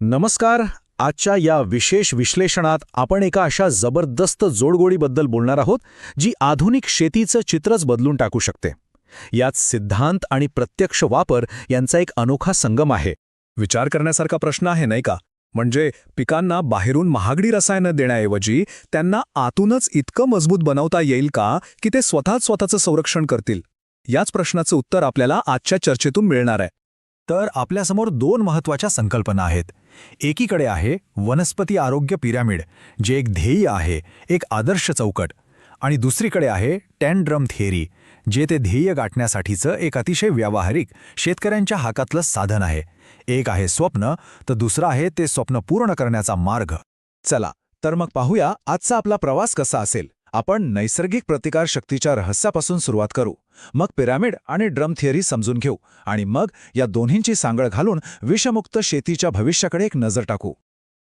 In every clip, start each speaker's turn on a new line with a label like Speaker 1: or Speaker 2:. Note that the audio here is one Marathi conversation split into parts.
Speaker 1: नमस्कार. आजच्या या विशेष विश्लेषणात आपण एका अशा जबरदस्त जोडगोळीबद्दल बोलणार आहोत जी आधुनिक शेतीचं चित्रच बदलून टाकू शकते. यात सिद्धांत आणि प्रत्यक्ष वापर यांचा एक अनोखा संगम आहे.
Speaker 2: विचार करण्यासारखा प्रश्न आहे नाही का? म्हणजे पिकांना बाहेरून महागडी रसायनं देण्याऐवजी त्यांना आतूनच इतकं मजबूत बनवता येईल का की ते स्वतःचं संरक्षण करतील? याच प्रश्नाचं उत्तर आपल्याला आजच्या चर्चेतून मिळणार आहे.
Speaker 3: तर आपल्यासमोर दोन महत्त्वाच्या संकल्पना आहेत. एकीकडे आहे वनस्पती आरोग्य पिरॅमिड, जे एक ध्येय आहे, एक आदर्श चौकट. आणि दुसरीकडे आहे 10 ड्रम थिअरी, जे ते ध्येय गाठण्यासाठीचं एक अतिशय व्यावहारिक, शेतकऱ्यांच्या हातातलं साधन आहे. एक आहे स्वप्न, तर दुसरं आहे ते स्वप्न पूर्ण करण्याचा मार्ग.
Speaker 2: चला तर मग पाहूया आजचा आपला प्रवास कसा असेल. आपण नैसर्गिक प्रतिकारशक्तीच्या रहस्यापासून सुरुवात करू, मग पिरॅमिड आणि ड्रम थिअरी समजून घेऊ आणि मग या दोन्हींची सांगड घालून विषमुक्त शेतीच्या भविष्याकडे एक नजर टाकू.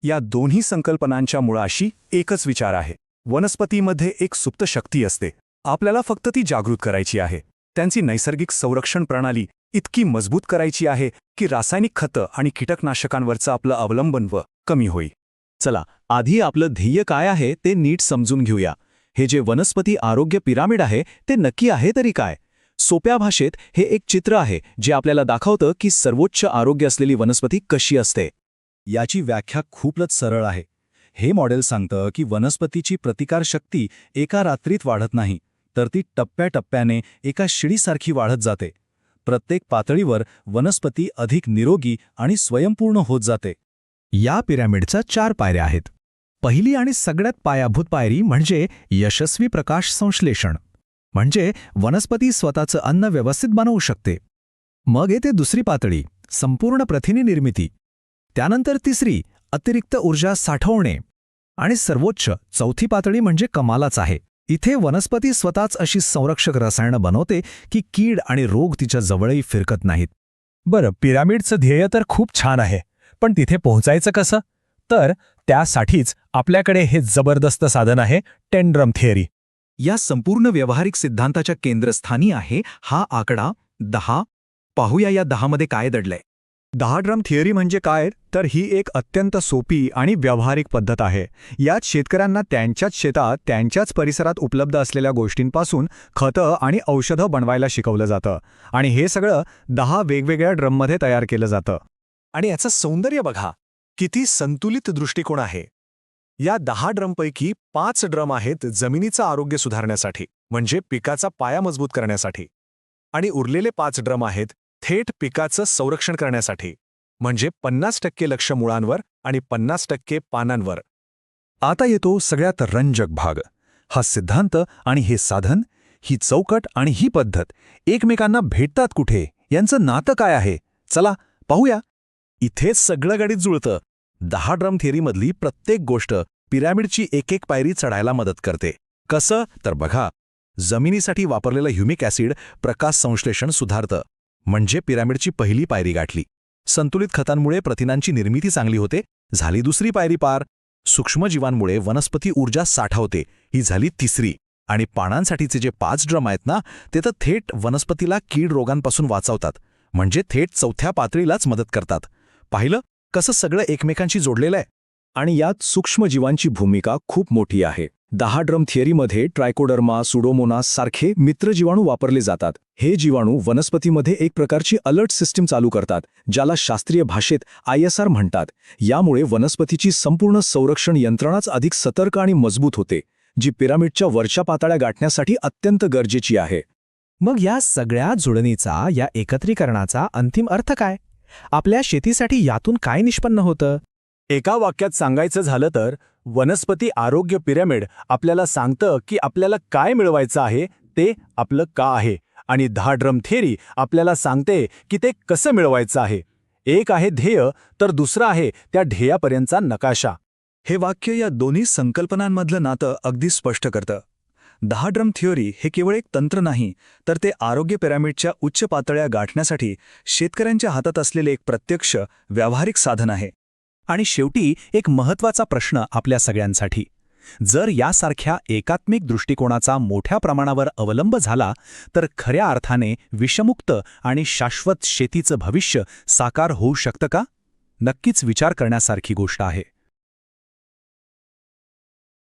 Speaker 2: या दोन्ही संकल्पनांच्या मुळाशी एकच विचार आहे. वनस्पतीमध्ये एक सुप्त शक्ती असते. आपल्याला फक्त ती जागृत करायची आहे. त्यांची नैसर्गिक संरक्षण प्रणाली इतकी मजबूत करायची आहे की रासायनिक खतं आणि कीटकनाशकांवरचं आपलं अवलंबन कमी होईल.
Speaker 1: चला, आधी आपलं ध्येय काय आहे ते नीट समजून घेऊया. हे जे वनस्पती आरोग्य पिरामिड आहे ते नक्की आहे तरी काय? सोप्या भाषेत हे एक चित्र आहे जे आपल्याला दाखवतं की सर्वोच्च आरोग्य असलेली वनस्पती कशी असते.
Speaker 2: याची व्याख्या खूपच सरळ आहे. हे मॉडेल सांगतं की वनस्पतीची प्रतिकारशक्ती एका रात्रीत वाढत नाही, तर ती टप्प्याटप्प्याने एका शिडीसारखी वाढत जाते. प्रत्येक पातळीवर वनस्पती अधिक निरोगी आणि स्वयंपूर्ण होत जाते.
Speaker 3: या पिरॅमिडच्या 4 पायऱ्या आहेत. पहिली आणि सगळ्यात पायाभूत पायरी म्हणजे यशस्वी प्रकाश संश्लेषण, म्हणजे वनस्पती स्वतःचं अन्न व्यवस्थित बनवू शकते. मग येते दुसरी पातळी, संपूर्ण प्रथिने निर्मिती. त्यानंतर तिसरी, अतिरिक्त ऊर्जा साठवणे. आणि सर्वोच्च चौथी पातळी म्हणजे कमालच आहे. इथे वनस्पती स्वतःच अशी संरक्षक रसायनं बनवते की कीड आणि रोग तिच्या जवळही फिरकत नाहीत.
Speaker 2: बरं, पिरॅमिडचं ध्येय तर खूप छान आहे, पण तिथे पोहोचायचं कसं? तर त्यासाठीच आपल्याकडे हे जबरदस्त साधन आहे, 10 ड्रम थिअरी.
Speaker 3: या संपूर्ण व्यावहारिक सिद्धांताच्या केंद्रस्थानी आहे हा आकडा 10. पाहूया या 10 मध्ये काय दडलंय.
Speaker 2: 10 ड्रम थिअरी म्हणजे काय? तर ही एक अत्यंत सोपी आणि व्यावहारिक पद्धत आहे. यात शेतकऱ्यांना त्यांच्याच शेतात, त्यांच्याच परिसरात उपलब्ध असलेल्या गोष्टींपासून खतं आणि औषधं बनवायला शिकवलं जातं. आणि हे सगळं 10 वेगवेगळ्या ड्रममध्ये तयार केलं जातं. आणि याचं सौंदर्य बघा, किती संतुलित दृष्टिकोन आहे. या 10 ड्रमपैकी 5 ड्रम आहेत जमिनीचं आरोग्य सुधारण्यासाठी, म्हणजे पिकाचा पाया मजबूत करण्यासाठी. आणि उरलेले 5 ड्रम आहेत थेट पिकाचं संरक्षण करण्यासाठी, म्हणजे 50% लक्ष मुळांवर आणि 50% पानांवर.
Speaker 3: आता येतो सगळ्यात रंजक भाग. हा सिद्धांत आणि हे साधन, ही चौकट आणि ही पद्धत एकमेकांना भेटतात कुठे? यांचं नातं काय आहे? चला पाहूया.
Speaker 1: इथेच सगळं गणित जुळतं. 10 ड्रम थिअरीमधली प्रत्येक गोष्ट पिरॅमिडची एक पायरी चढायला मदत करते. कसं? तर बघा, जमिनीसाठी वापरलेलं ह्युमिक ॲसिड प्रकाश संश्लेषण सुधारतं, म्हणजे पिरॅमिडची पहिली पायरी गाठली. संतुलित खतांमुळे प्रथिनांची निर्मिती चांगली होते, झाली दुसरी पायरी पार. सूक्ष्मजीवांमुळे वनस्पती ऊर्जा साठवते, ही झाली तिसरी. आणि पानांसाठीचे जे 5 ड्रम आहेत ना, ते तर थेट वनस्पतीला कीड रोगांपासून वाचवतात, म्हणजे थेट चौथ्या पातळीलाच मदत करतात. पाहिलं कसं सगळं एकमेकांशी जोडलेलं आहे?
Speaker 2: आणि यात सूक्ष्मजीवांची भूमिका खूप मोठी आहे. 10 ड्रम थिअरीमध्ये ट्रायकोडर्मा, सुडोमोनास सारखे मित्रजीवाणू वापरले जातात. हे जीवाणू वनस्पतीमध्ये एक प्रकारची अलर्ट सिस्टीम चालू करतात, ज्याला शास्त्रीय भाषेत ISR म्हणतात. यामुळे वनस्पतीची संपूर्ण संरक्षण यंत्रणाच अधिक सतर्क आणि मजबूत होते, जी पिरॅमिडच्या वरच्या पातळ्या गाठण्यासाठी अत्यंत गरजेची आहे.
Speaker 3: मग या सगळ्या जुळणीचा, या एकत्रीकरणाचा अंतिम अर्थ काय? आपल्या शेतीसाठी यातून काय निष्पन्न होतं?
Speaker 2: एका वाक्यात सांगायचं झालं तर वनस्पती आरोग्य पिरॅमिड आपल्याला सांगतं की आपल्याला काय मिळवायचं आहे ते आपलं का आहे, आणि 10 ड्रम थिअरी आपल्याला सांगते की ते कसं मिळवायचं आहे. एक आहे ध्येय, तर दुसरं आहे त्या ध्येयापर्यंतचा नकाशा. हे वाक्य या दोन्ही संकल्पनांमधलं नातं अगदी स्पष्ट करतं. 10 ड्रम थिअरी हे केवळ एक तंत्र नाही, तर ते आरोग्य पिरॅमिडच्या उच्च पातळ्या गाठण्यासाठी शेतकऱ्यांच्या हातात असलेले एक प्रत्यक्ष व्यावहारिक साधन आहे.
Speaker 3: आणि शेवटी एक महत्त्वाचा प्रश्न आपल्या सगळ्यांसाठी. जर यासारख्या एकात्मिक दृष्टिकोनाचा मोठ्या प्रमाणावर अवलंब झाला तर खऱ्या अर्थाने विषमुक्त आणि शाश्वत शेतीचं भविष्य साकार होऊ शकतं का?
Speaker 1: नक्कीच विचार करण्यासारखी गोष्ट आहे